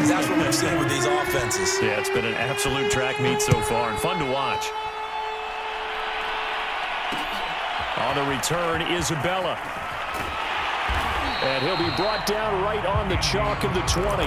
That's what we've seen with these offenses. Yeah, it's been an absolute track meet so far and fun to watch. On the return, Isabella. And he'll be brought down right on the chalk of the 20.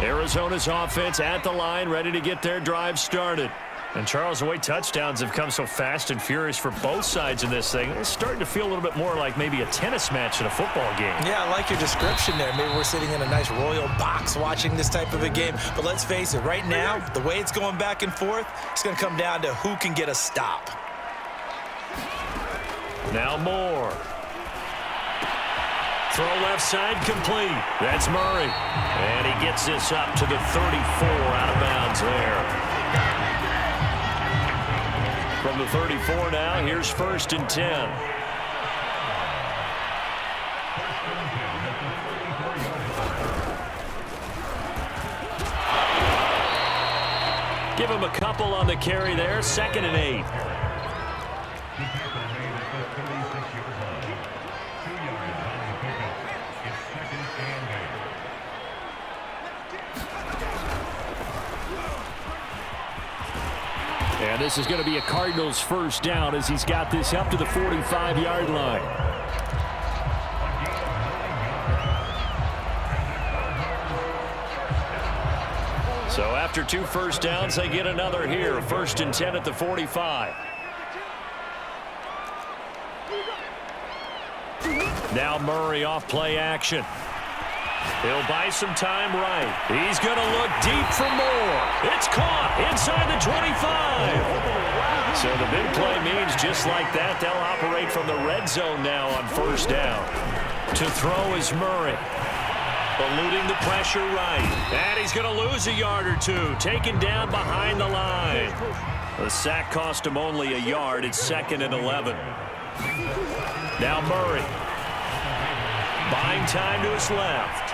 Arizona's offense at the line, ready to get their drive started. And Charles, the way touchdowns have come so fast and furious for both sides in this thing, it's starting to feel a little bit more like maybe a tennis match in a football game. Yeah, I like your description there. Maybe we're sitting in a nice royal box watching this type of a game. But let's face it, right now, the way it's going back and forth, it's going to come down to who can get a stop. Now Moore. Throw left side complete. That's Murray. And he gets this up to the 34 out of bounds there. From the 34 now, here's 1st and 10. Give him a couple on the carry there. 2nd and 8. And this is going to be a Cardinals 1st down as he's got this up to the 45-yard line. So after 2 first downs, they get another here. 1st and 10 at the 45. Now Murray off play action. He'll buy some time right. He's going to look deep for more. It's caught inside the 25. So the big play means just like that, they'll operate from the red zone now on 1st down. To throw is Murray. Eluding the pressure right. And he's going to lose a yard or two. Taken down behind the line. The sack cost him only a yard. It's 2nd and 11. Now Murray. Buying time to his left.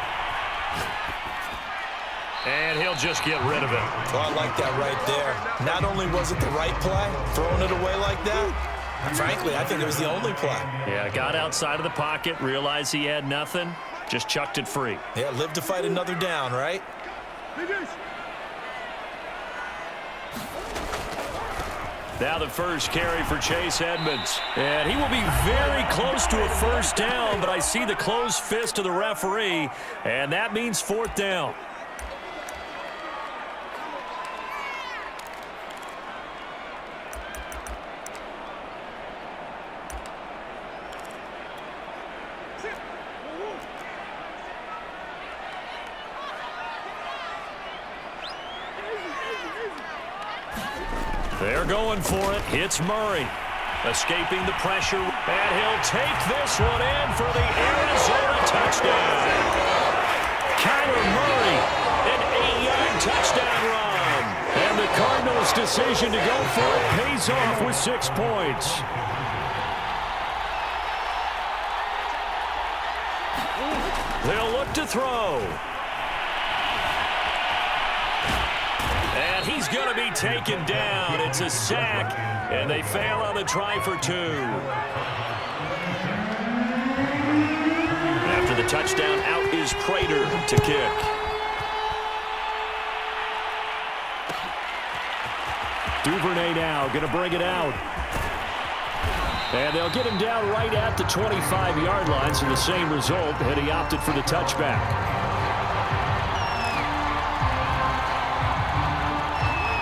And he'll just get rid of it. Oh, I like that right there. Not only was it the right play, throwing it away like that, frankly, I think it was the only play. Yeah, got outside of the pocket, realized he had nothing, just chucked it free. Yeah, live to fight another down, right? Now the first carry for Chase Edmonds. And he will be very close to a 1st down, but I see the closed fist of the referee, and that means 4th down. They're going for it. It's Murray. Escaping the pressure. And he'll take this one in for the Arizona touchdown. Kyler Murray, an 8-yard touchdown run. And the Cardinals' decision to go for it pays off with 6 points. They'll look to throw. And he's going to be taken down. It's a sack, and they fail on the try for 2. After the touchdown, out is Prater to kick. Duvernay now going to bring it out. And they'll get him down right at the 25-yard line, so the same result, and he opted for the touchback.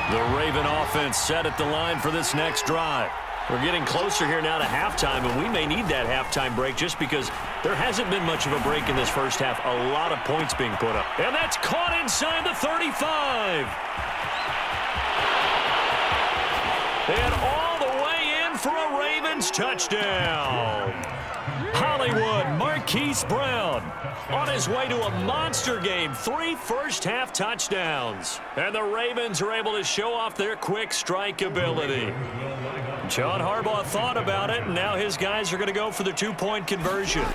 The Raven offense set at the line for this next drive. We're getting closer here now to halftime, and we may need that halftime break just because there hasn't been much of a break in this first half. A lot of points being put up. And that's caught inside the 35. And all the way in for a Ravens touchdown. Hollywood Marquise Brown on his way to a monster game. 3 first-half touchdowns. And the Ravens are able to show off their quick strike ability. John Harbaugh thought about it, and now his guys are going to go for the 2-point conversion.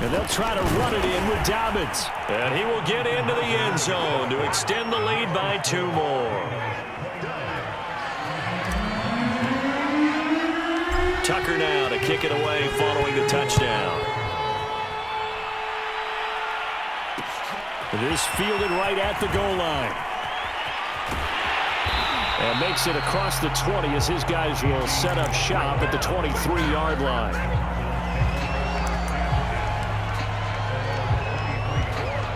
And they'll try to run it in with Dobbins. And he will get into the end zone to extend the lead by 2 more. Tucker now to kick it away following the touchdown. It is fielded right at the goal line. And makes it across the 20 as his guys will set up shop at the 23-yard line.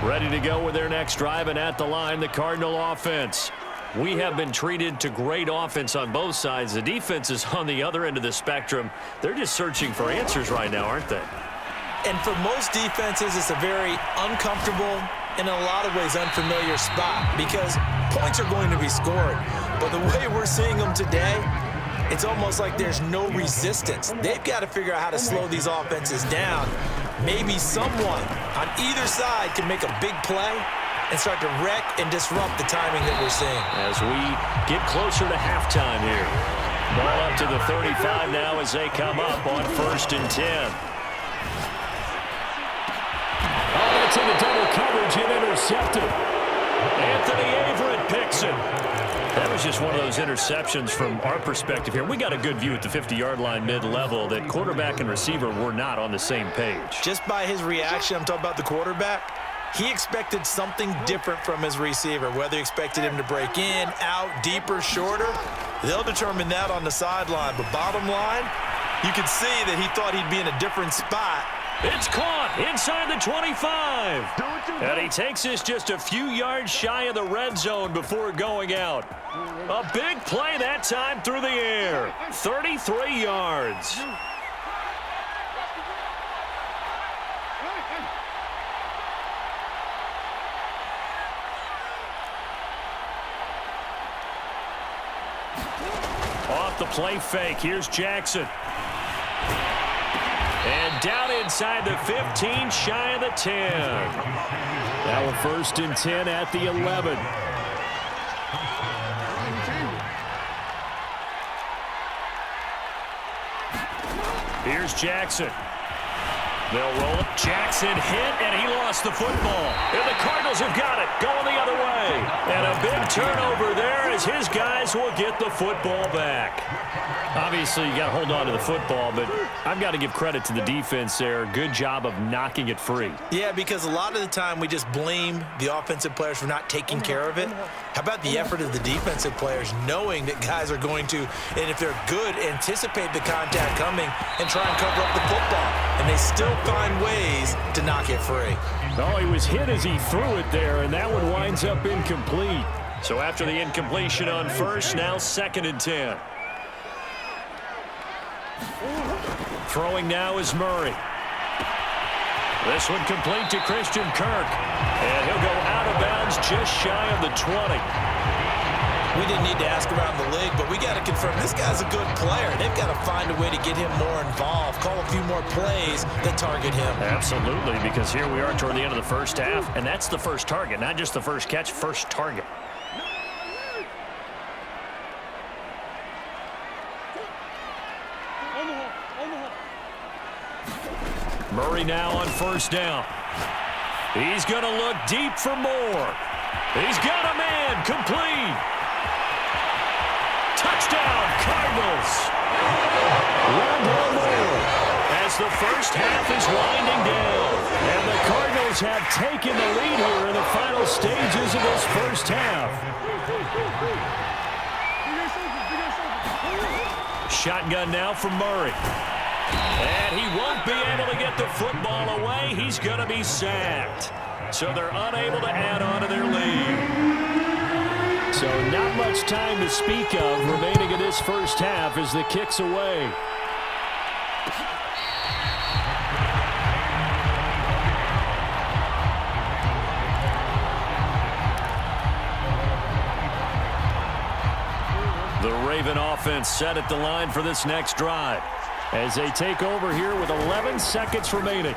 Ready to go with their next drive, and at the line, the Cardinal offense. We have been treated to great offense on both sides. The defense is on the other end of the spectrum. They're just searching for answers right now, aren't they? And for most defenses, it's a very uncomfortable, in a lot of ways, unfamiliar spot because points are going to be scored. But the way we're seeing them today, it's almost like there's no resistance. They've got to figure out how to slow these offenses down. Maybe someone on either side can make a big play and start to wreck and disrupt the timing that we're seeing. As we get closer to halftime here. Ball up to the 35 now as they come up on 1st and 10. Oh, that's into double coverage and intercepted. Anthony Averett picks it. That was just one of those interceptions from our perspective here. We got a good view at the 50-yard line mid-level that quarterback and receiver were not on the same page. Just by his reaction, I'm talking about the quarterback, he expected something different from his receiver, whether he expected him to break in, out, deeper, shorter. They'll determine that on the sideline. But bottom line, you could see that he thought he'd be in a different spot. It's caught inside the 25. And he takes this just a few yards shy of the red zone before going out. A big play that time through the air. 33 yards. Off the play fake. Here's Jackson. And down inside the 15, shy of the 10. Now a 1st and 10 at the 11. Here's Jackson. They'll roll it. Jackson hit, and he lost the football. And the Cardinals have got it, going the other way. And a big turnover there as his guys will get the football back. Obviously, you got to hold on to the football, but I've got to give credit to the defense there. Good job of knocking it free. Yeah, because a lot of the time we just blame the offensive players for not taking care of it. How about the effort of the defensive players knowing that guys are going to, and if they're good, anticipate the contact coming and try and cover up the football. And they still find ways to knock it free. Oh, he was hit as he threw it there, and that one winds up incomplete. So after the incompletion on 1st, now 2nd and 10. Throwing now is Murray. This one complete to Christian Kirk. And he'll go out of bounds just shy of the 20. We didn't need to ask around the league, but we got to confirm this guy's a good player. They've got to find a way to get him more involved, call a few more plays that target him. Absolutely, because here we are toward the end of the first half, and that's the first target, not just the first catch, first target. Murray now on 1st down. He's going to look deep for more. He's got a man complete. Touchdown, Cardinals. Rondale Moore as the first half is winding down. And the Cardinals have taken the lead here in the final stages of this first half. Shotgun now from Murray. And he won't be able to get the football away. He's going to be sacked. So they're unable to add on to their lead. So not much time to speak of remaining in this first half as the kick's away. The Raven offense set at the line for this next drive as they take over here with 11 seconds remaining.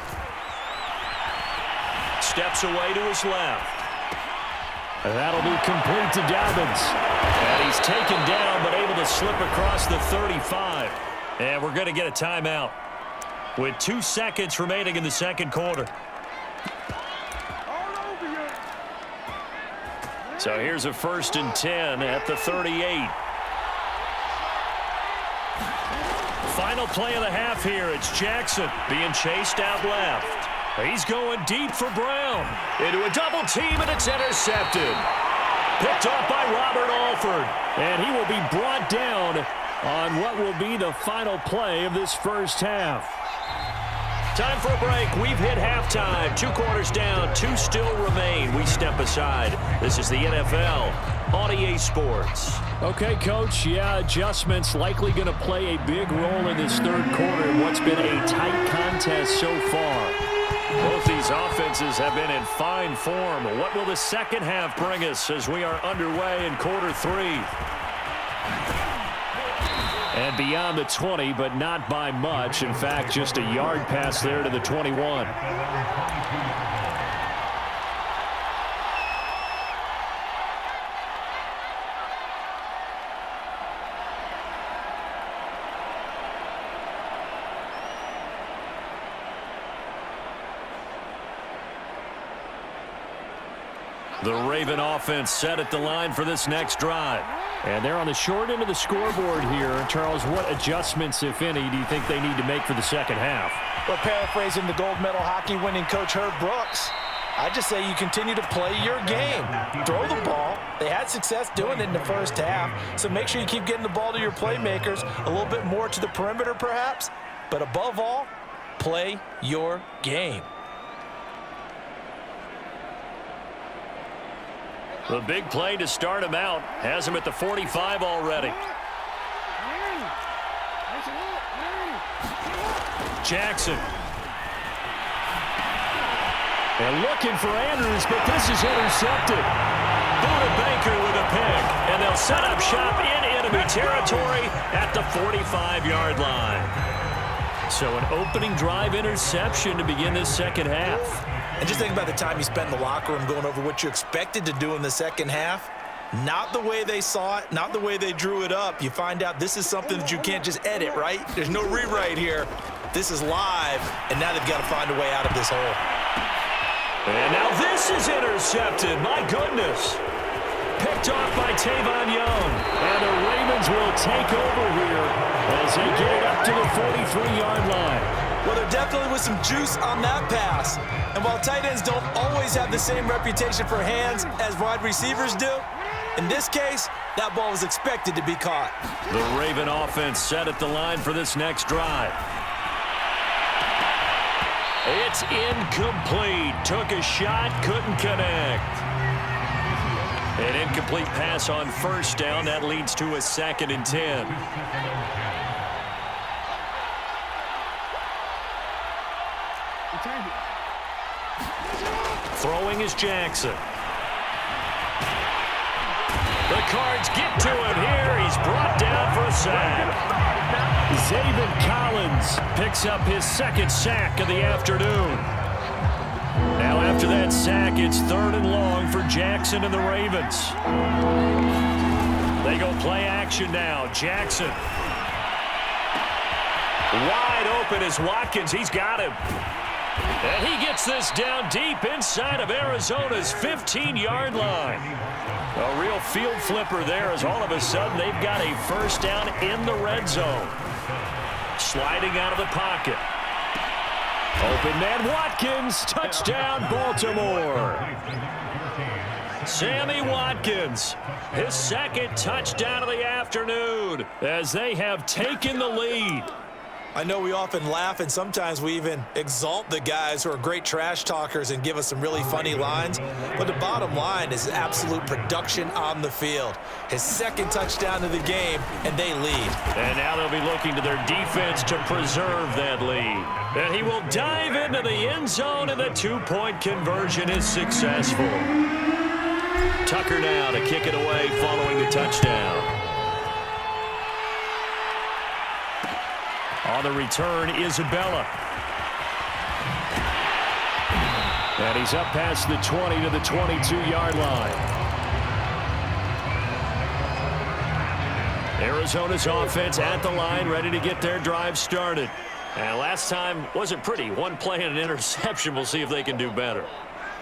Steps away to his left. And that'll be complete to Dobbins. And he's taken down but able to slip across the 35. And we're going to get a timeout with 2 seconds remaining in the second quarter. So here's a 1st and 10 at the 38. Final Final play of the half here. It's Jackson being chased out left. He's going deep for Brown. Into a double team, and it's intercepted. Picked off by Robert Alford. And he will be brought down on what will be the final play of this first half. Time for a break. We've hit halftime. 2 quarters down. 2 still remain. We step aside. This is the NFL on EA Sports. Okay, Coach. Yeah, adjustments likely going to play a big role in this third quarter in what's been a tight contest so far. Both these offenses have been in fine form. What will the second half bring us as we are underway in quarter 3? And beyond the 20, but not by much. In fact, just a yard pass there to the 21. The Raven offense set at the line for this next drive. And they're on the short end of the scoreboard here. Charles, what adjustments, if any, do you think they need to make for the second half? Well, paraphrasing the gold medal hockey winning coach Herb Brooks, I just say you continue to play your game. Throw the ball. They had success doing it in the first half, so make sure you keep getting the ball to your playmakers, a little bit more to the perimeter perhaps, but above all, play your game. The big play to start him out has him at the 45 already. Jackson. And looking for Andrews, but this is intercepted. Buda Baker with a pick, and they'll set up shop in enemy territory at the 45-yard line. So an opening drive interception to begin this second half. And just think about the time you spent in the locker room going over what you expected to do in the second half. Not the way they saw it, not the way they drew it up. You find out this is something that you can't just edit, right? There's no rewrite here. This is live, and now they've got to find a way out of this hole. And now this is intercepted. My goodness. Picked off by Tavon Young. And the Ravens will take over here as they get it up to the 43-yard line. Well, there definitely was some juice on that pass. And while tight ends don't always have the same reputation for hands as wide receivers do, in this case, that ball was expected to be caught. The Raven offense set at the line for this next drive. It's incomplete. Took a shot, couldn't connect. An incomplete pass on first down. That leads to a 2nd and 10. Throwing is Jackson. The Cards get to him here. He's brought down for a sack. Zaven Collins picks up his 2nd sack of the afternoon. Now after that sack, it's 3rd and long for Jackson and the Ravens. They go play action now. Jackson. Wide open is Watkins. He's got him. And he gets this down deep inside of Arizona's 15-yard line. A real field flipper there as all of a sudden they've got a first down in the red zone. Sliding out of the pocket. Open man Watkins. Touchdown Baltimore. Sammy Watkins. His 2nd touchdown of the afternoon as they have taken the lead. I know we often laugh and sometimes we even exalt the guys who are great trash talkers and give us some really funny lines. But the bottom line is absolute production on the field. His 2nd touchdown of the game, and they lead. And now they'll be looking to their defense to preserve that lead. And he will dive into the end zone, and the 2-point conversion is successful. Tucker now to kick it away following the touchdown. On the return, Isabella. And he's up past the 20 to the 22-yard line. Arizona's offense at the line, ready to get their drive started. And last time wasn't pretty. One play and an interception. We'll see if they can do better.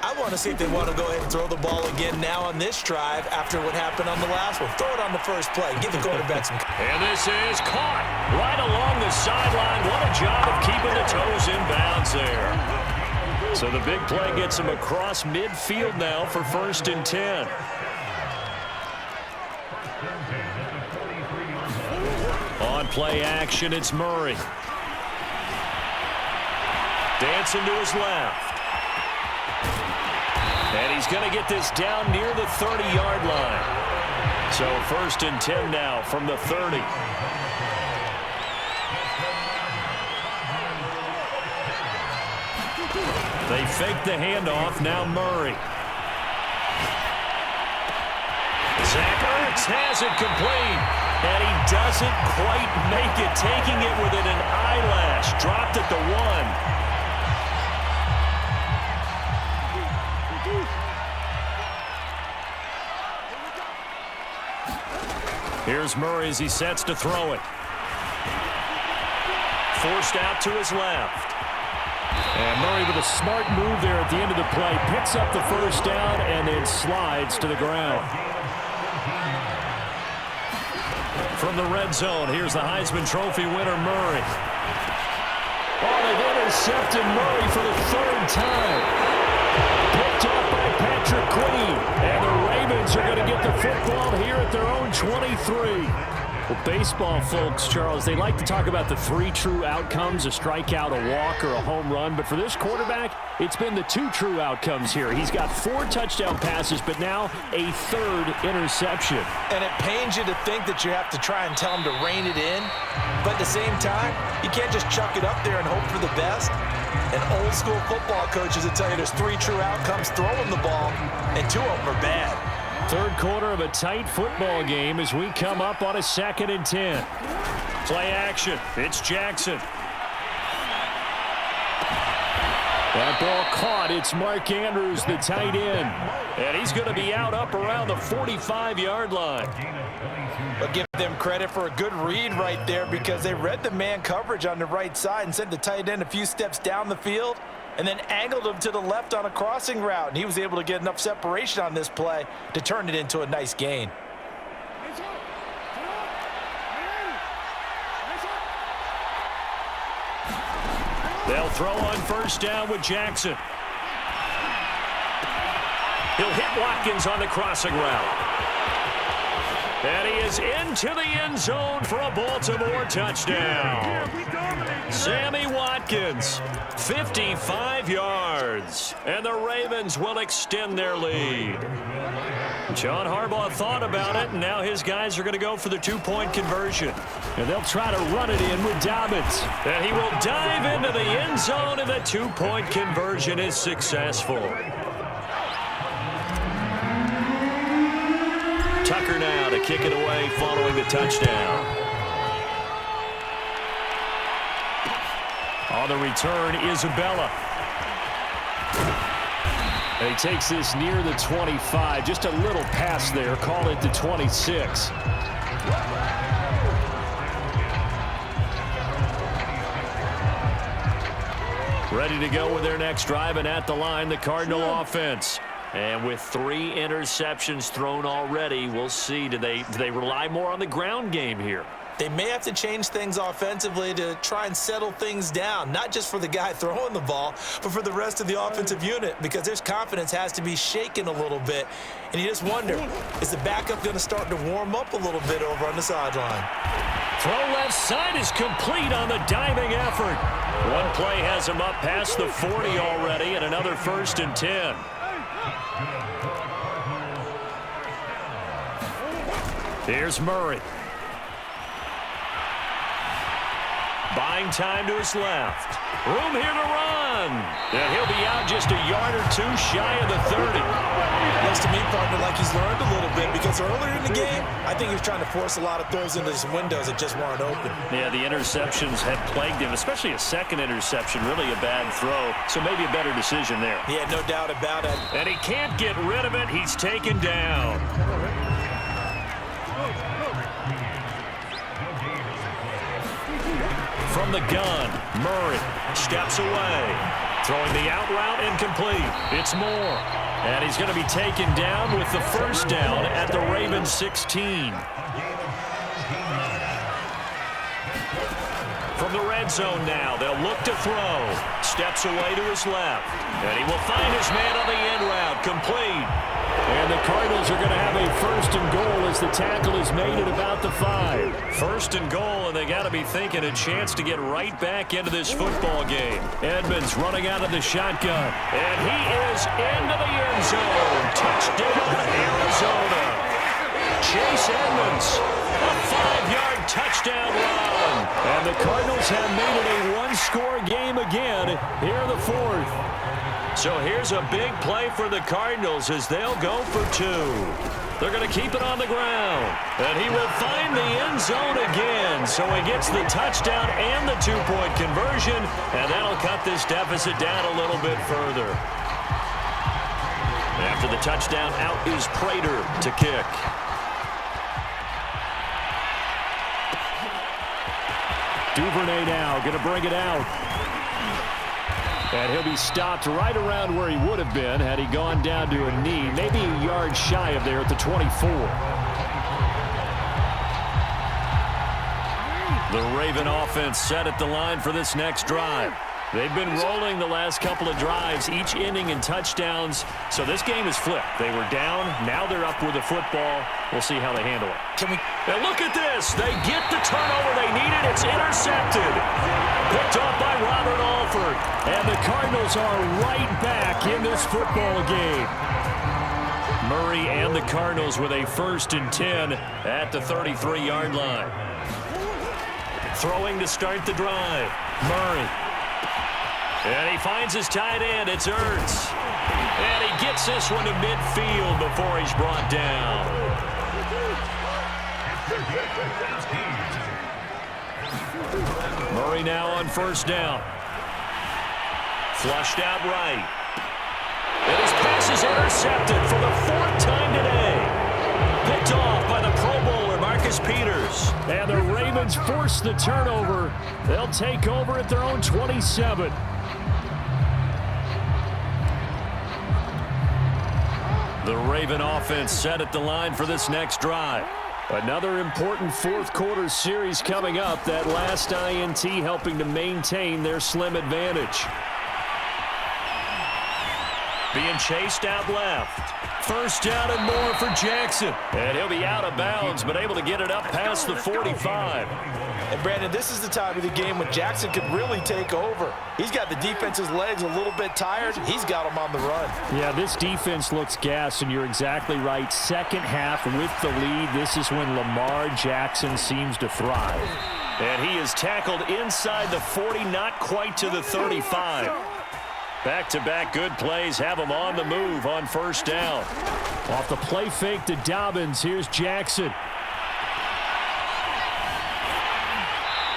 I want to see if they want to go ahead and throw the ball again now on this drive after what happened on the last one. Throw it on the first play. Give the quarterback some... And this is caught right along the sideline. What a job of keeping the toes in bounds there. So the big play gets him across midfield now for 1st and 10. On play action, it's Murray. Dancing to his left. And he's going to get this down near the 30-yard line. So 1st and 10 now from the 30. They fake the handoff. Now Murray. Zach Ertz has it complete. And he doesn't quite make it, taking it within an eyelash. Dropped at the 1. Here's Murray as he sets to throw it. Forced out to his left. And Murray with a smart move there at the end of the play. Picks up the first down and then slides to the ground. From the red zone, here's the Heisman Trophy winner, Murray. Oh, they've intercepted Murray for the 3rd time. Picked off by Patrick Queen. And the Ravens are going to get the football here at their own 23. Well, baseball folks, Charles, they like to talk about the 3 true outcomes, a strikeout, a walk, or a home run. But for this quarterback, it's been the 2 true outcomes here. He's got 4 touchdown passes, but now a 3rd interception. And it pains you to think that you have to try and tell him to rein it in. But at the same time, you can't just chuck it up there and hope for the best. And old school football coaches will tell you there's 3 true outcomes throwing the ball, and 2 of them are bad. 3rd quarter of a tight football game as we come up on a 2nd and 10. Play action. It's Jackson. That ball caught. It's Mark Andrews, the tight end. And he's going to be out up around the 45-yard line. But give them credit for a good read right there because they read the man coverage on the right side and sent the tight end a few steps down the field and then angled him to the left on a crossing route. And he was able to get enough separation on this play to turn it into a nice gain. They'll throw on 1st down with Jackson. He'll hit Watkins on the crossing route. And he is into the end zone for a Baltimore touchdown. Sammy Watkins, 55 yards. And the Ravens will extend their lead. John Harbaugh thought about it, and now his guys are going to go for the 2-point conversion. And they'll try to run it in with Dobbins. And he will dive into the end zone, and the 2-point conversion is successful. Tucker now to kick it away following the touchdown. On the return, Isabella. And he takes this near the 25. Just a little pass there. Call it the 26. Ready to go with their next drive, and at the line, the Cardinal offense. And with 3 interceptions thrown already, we'll see. Do they rely more on the ground game here? They may have to change things offensively to try and settle things down, not just for the guy throwing the ball, but for the rest of the offensive unit, because their confidence has to be shaken a little bit. And you just wonder, is the backup going to start to warm up a little bit over on the sideline? Throw left side is complete on the diving effort. One play has him up past the 40 already, and another 1st and 10. Here's Murray. Buying time to his left. Room here to run. And he'll be out just a yard or 2 shy of the 30. Looks to me, partner, like he's learned a little bit because earlier in the game, I think he was trying to force a lot of throws into some windows that just weren't open. Yeah, the interceptions have plagued him, especially a 2nd interception, really a bad throw. So maybe a better decision there. Yeah, no doubt about it. And he can't get rid of it. He's taken down. From the gun, Murray steps away. Throwing the out route incomplete. It's Moore. And he's going to be taken down with the first down at the Ravens 16. From the red zone now, they'll look to throw. Steps away to his left. And he will find his man on the end route. Complete. And the Cardinals are going to have a first and goal as the tackle is made at about the 5. First and goal, and they got to be thinking a chance to get right back into this football game. Edmonds running out of the shotgun. And he is into the end zone. Touchdown, Arizona. Chase Edmonds, a 5-yard touchdown run. And the Cardinals have made it a one-score game again here in the 4th. So here's a big play for the Cardinals as they'll go for 2. They're going to keep it on the ground. And he will find the end zone again. So he gets the touchdown and the 2-point conversion. And that'll cut this deficit down a little bit further. After the touchdown, out is Prater to kick. Duvernay now going to bring it out. And he'll be stopped right around where he would have been had he gone down to a knee, maybe a yard shy of there at the 24. The Raven offense set at the line for this next drive. They've been rolling the last couple of drives, each ending in touchdowns. So this game is flipped. They were down. Now they're up with the football. We'll see how they handle it. And look at this. They get the turnover they needed. It's intercepted. Picked off by Robert Alford. And the Cardinals are right back in this football game. Murray and the Cardinals with a 1st and 10 at the 33-yard line. Throwing to start the drive. Murray. And he finds his tight end. It's Ertz. And he gets this one to midfield before he's brought down. Murray now on 1st down. Flushed out right. And his pass is intercepted for the 4th time today. Picked off by the Pro Bowler, Marcus Peters. And the Ravens force the turnover. They'll take over at their own 27. The Raven offense set at the line for this next drive. Another important 4th quarter series coming up. That last INT helping to maintain their slim advantage. Being chased out left. 1st down and more for Jackson. And he'll be out of bounds, but able to get it up past the 45. And Brandon, this is the time of the game when Jackson could really take over. He's got the defense's legs a little bit tired. He's got them on the run. Yeah, this defense looks gassed, and you're exactly right. Second half with the lead, this is when Lamar Jackson seems to thrive. And he is tackled inside the 40, not quite to the 35. Back-to-back good plays have him on the move on 1st down. Off the play fake to Dobbins, here's Jackson.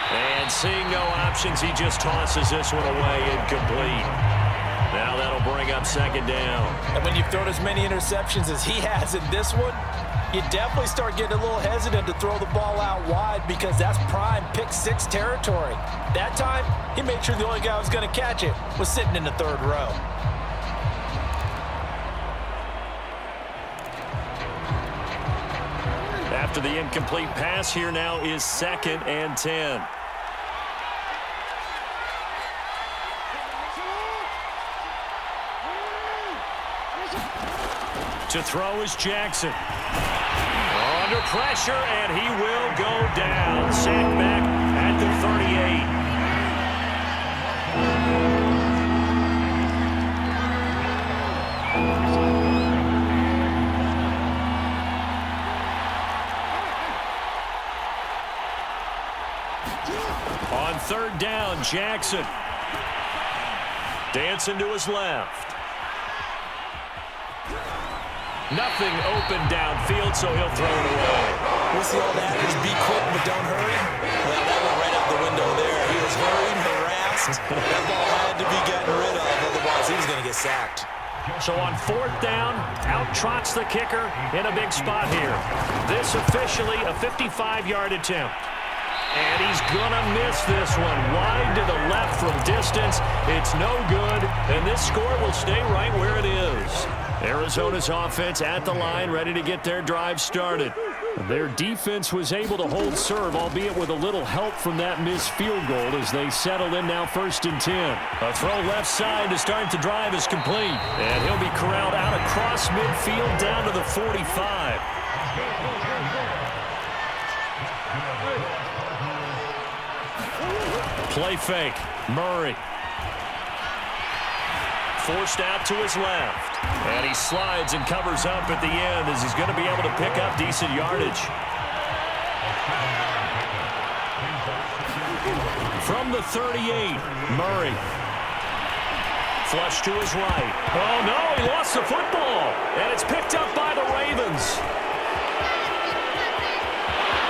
And seeing no options, he just tosses this one away, incomplete. Now that'll bring up 2nd down. And when you've thrown as many interceptions as he has in this one, you definitely start getting a little hesitant to throw the ball out wide because that's prime pick 6 territory. That time, he made sure the only guy who was going to catch it was sitting in the 3rd row. After the incomplete pass, here now is 2nd and 10. To throw is Jackson. Under pressure, and he will go down. Sacked back at the 38. On 3rd down, Jackson. Dancing to his left. Nothing open downfield, so he'll throw it away. What's the old adage? Be quick, but don't hurry. Well, that went right out the window there. He was hurried, harassed. That ball had to be getting rid of, otherwise he was going to get sacked. So on 4th down, out trots the kicker in a big spot here. This officially a 55-yard attempt. And he's going to miss this one. Wide to the left from distance. It's no good, and this score will stay right where it is. Arizona's offense at the line, ready to get their drive started. Their defense was able to hold serve, albeit with a little help from that missed field goal as they settle in now 1st and 10. A throw left side to start the drive is complete. And he'll be corralled out across midfield down to the 45. Play fake. Murray. Forced out to his left. And he slides and covers up at the end as he's going to be able to pick up decent yardage. From the 38, Murray. Flush to his right. Oh, no, he lost the football. And it's picked up by the Ravens.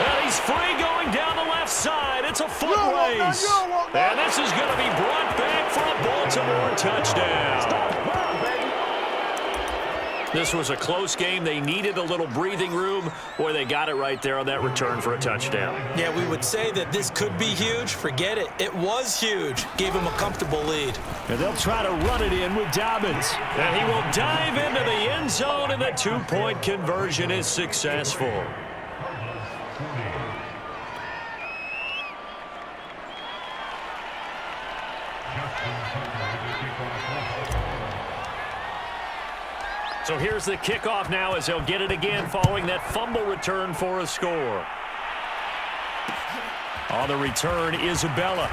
And he's free going down the left side. It's a foot race. And this is going to be brought back for a Baltimore touchdown. This was a close game. They needed a little breathing room. Boy, they got it right there on that return for a touchdown. Yeah, we would say that this could be huge. Forget it. It was huge. Gave him a comfortable lead. And they'll try to run it in with Dobbins. And he will dive into the end zone, and the two-point conversion is successful. So here's the kickoff now as they'll get it again following that fumble return for a score. On the return, Isabella.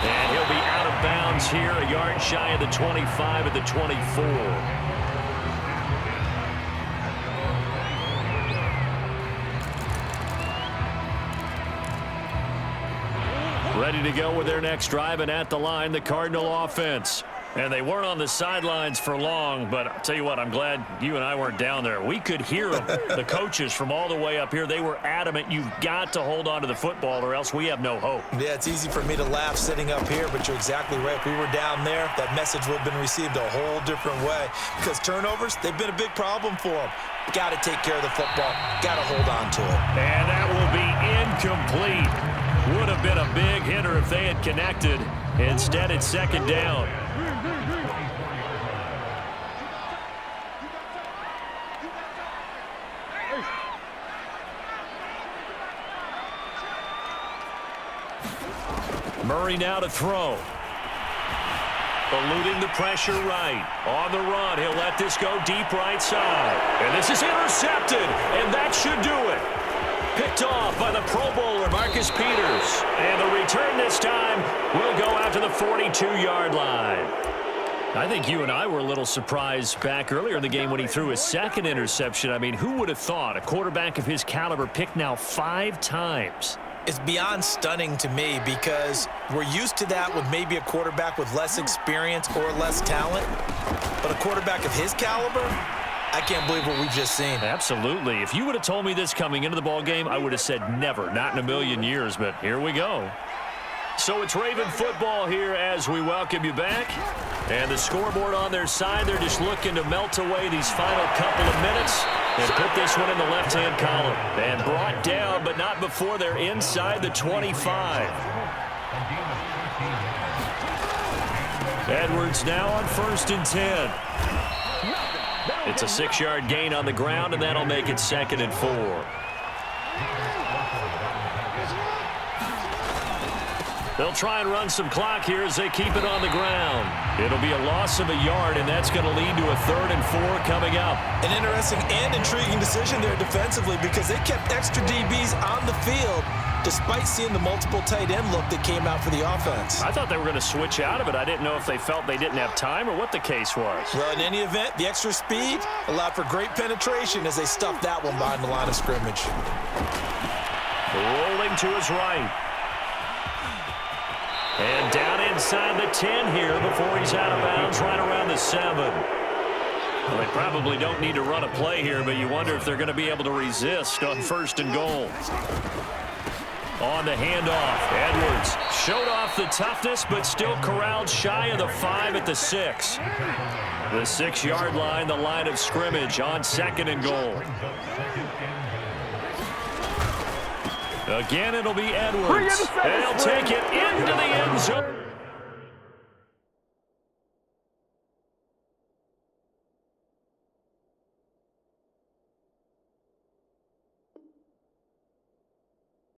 And he'll be out of bounds here, a yard shy of the 25 at the 24. Ready to go with their next drive, and at the line, the Cardinal offense. And they weren't on the sidelines for long, but I'll tell you what, I'm glad you and I weren't down there. We could hear them, the coaches from all the way up here. They were adamant, you've got to hold on to the football or else we have no hope. Yeah, it's easy for me to laugh sitting up here, but you're exactly right. If we were down there, that message would have been received a whole different way. Because turnovers, they've been a big problem for them. Got to take care of the football. Got to hold on to it. And that will be incomplete. Would have been a big hitter if they had connected. Instead, it's 2nd down. Murray now to throw. Eluding the pressure right. On the run, he'll let this go deep right side. And this is intercepted, and that should do it. Picked off by the Pro Bowler, Marcus Peters. And the return this time will go out to the 42-yard line. I think you and I were a little surprised back earlier in the game when he threw his 2nd interception. I mean, who would have thought a quarterback of his caliber picked now 5 times? It's beyond stunning to me because we're used to that with maybe a quarterback with less experience or less talent. But a quarterback of his caliber, I can't believe what we've just seen. Absolutely. If you would have told me this coming into the ball game, I would have said never, not in a million years, but here we go. So it's Raven football here as we welcome you back. And the scoreboard on their side, they're just looking to melt away these final couple of minutes and put this one in the left-hand column. And brought down, but not before they're inside the 25. Edwards now on 1st and 10. It's a 6-yard gain on the ground, and that'll make it 2nd and 4. They'll try and run some clock here as they keep it on the ground. It'll be a loss of a yard, and that's going to lead to a 3rd and 4 coming up. An interesting and intriguing decision there defensively because they kept extra DBs on the field despite seeing the multiple tight end look that came out for the offense. I thought they were going to switch out of it. I didn't know if they felt they didn't have time or what the case was. Well, in any event, the extra speed allowed for great penetration as they stuffed that one behind the line of scrimmage. Rolling to his right. And down inside the 10 here before he's out of bounds right around the 7. Well, they probably don't need to run a play here, but you wonder if they're going to be able to resist on 1st and goal. On the handoff, Edwards showed off the toughness, but still corralled shy of the 5 at the 6. The 6-yard line, the line of scrimmage on 2nd and goal. Again, it'll be Edwards. And he'll take it into the end zone.